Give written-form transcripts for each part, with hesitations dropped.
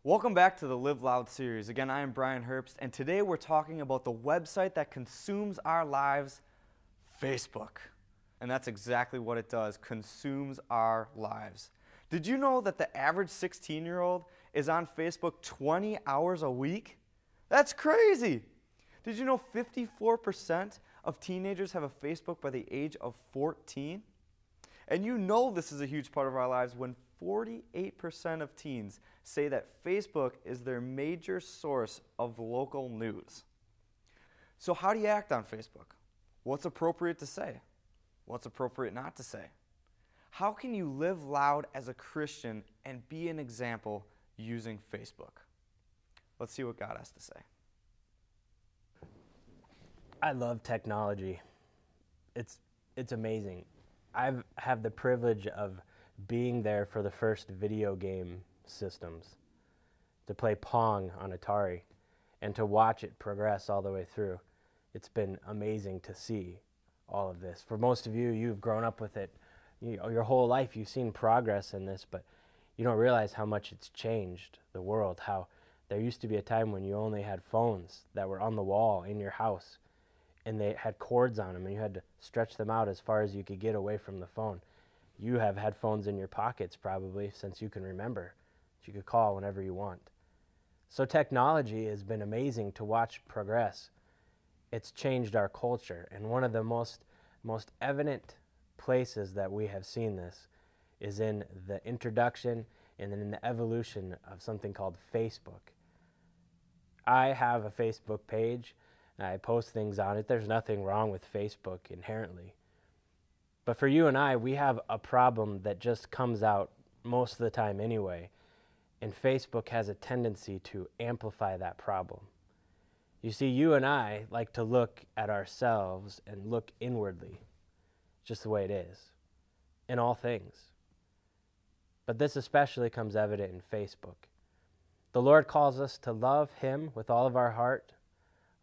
Welcome back to the Live Loud series. Again, I am Brian Herbst, and today we're talking about the website that consumes our lives, Facebook. And that's exactly what it does, consumes our lives. Did you know that the average 16-year-old is on Facebook 20 hours a week? That's crazy! Did you know 54% of teenagers have a Facebook by the age of 14? And you know this is a huge part of our lives when 48% of teens say that Facebook is their major source of local news. So how do you act on Facebook? What's appropriate to say? What's appropriate not to say? How can you live loud as a Christian and be an example using Facebook? Let's see what God has to say. I love technology. It's amazing. I have the privilege of being there for the first video game systems, to play Pong on Atari, and to watch it progress all the way through. It's been amazing to see all of this. For most of you, you've grown up with it. Your whole life you've seen progress in this, but you don't realize how much it's changed the world, how there used to be a time when you only had phones that were on the wall in your house, and they had cords on them, and you had to stretch them out as far as you could get away from the phone. You have had phones in your pockets probably since you can remember, that you could call whenever you want. So technology has been amazing to watch progress. It's changed our culture, and one of the most evident places that we have seen this is in the introduction and then in the evolution of something called Facebook. I have a Facebook page. I post things on it. There's nothing wrong with Facebook inherently. But for you and I, we have a problem that just comes out most of the time anyway. And Facebook has a tendency to amplify that problem. You see, you and I like to look at ourselves and look inwardly, just the way it is, in all things. But this especially comes evident in Facebook. The Lord calls us to love Him with all of our heart,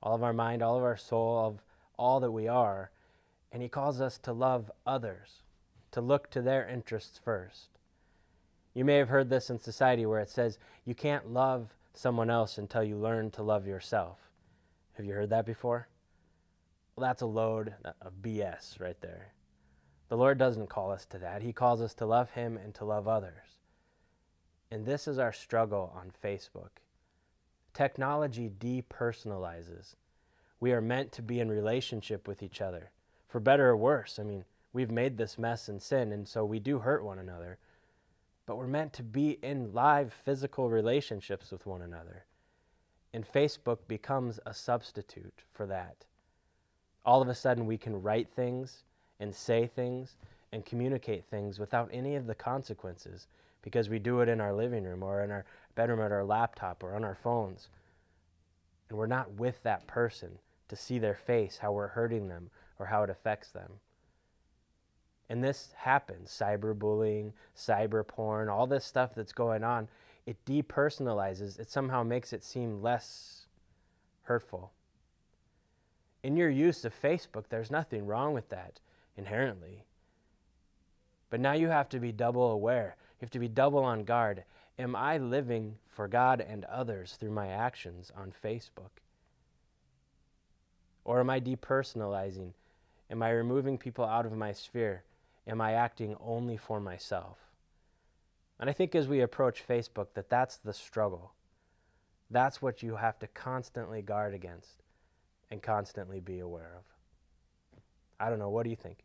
all of our mind, all of our soul, of all that we are. And He calls us to love others, to look to their interests first. You may have heard this in society where it says you can't love someone else until you learn to love yourself. Have you heard that before? Well, that's a load of BS right there. The Lord doesn't call us to that. He calls us to love Him and to love others. And this is our struggle on Facebook. Technology depersonalizes. We are meant to be in relationship with each other, for better or worse. I mean, we've made this mess and sin, and so we do hurt one another. But we're meant to be in live physical relationships with one another. And Facebook becomes a substitute for that. All of a sudden, we can write things and say things and communicate things without any of the consequences because we do it in our living room or in our bedroom at our laptop or on our phones. And we're not with that person to see their face, how we're hurting them or how it affects them. And this happens, cyberbullying, cyber porn, all this stuff that's going on, it depersonalizes, it somehow makes it seem less hurtful. In your use of Facebook, there's nothing wrong with that inherently. But now you have to be double aware. You have to be double on guard. Am I living for God and others through my actions on Facebook? Or am I depersonalizing? Am I removing people out of my sphere? Am I acting only for myself? And I think as we approach Facebook, that's the struggle. That's what you have to constantly guard against and constantly be aware of. I don't know, what do you think?